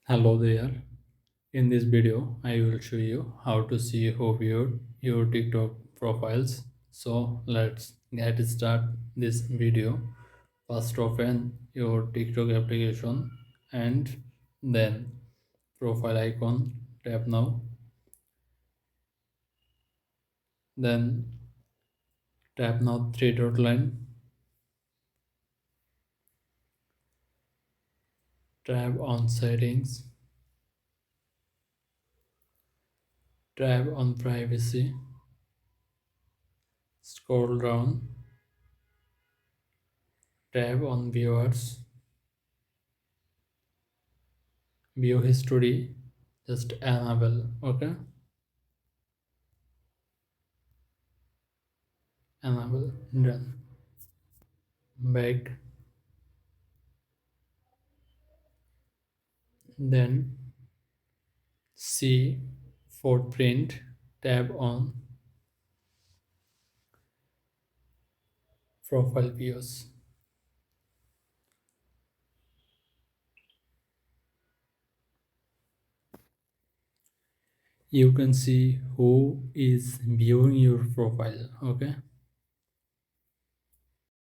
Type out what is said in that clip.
Hello there. In this video, I will show you how to see who viewed your TikTok profiles. So let's get start this video. First open your TikTok application and then profile icon. Tap now. Then tap now three dot line. Tap on settings. Tap on privacy. Scroll down. Tap on viewers. View history. Just enable. Okay. Enable. Done. Back. Then see footprint. Tab on profile views. You can see who is viewing your profile. Okay.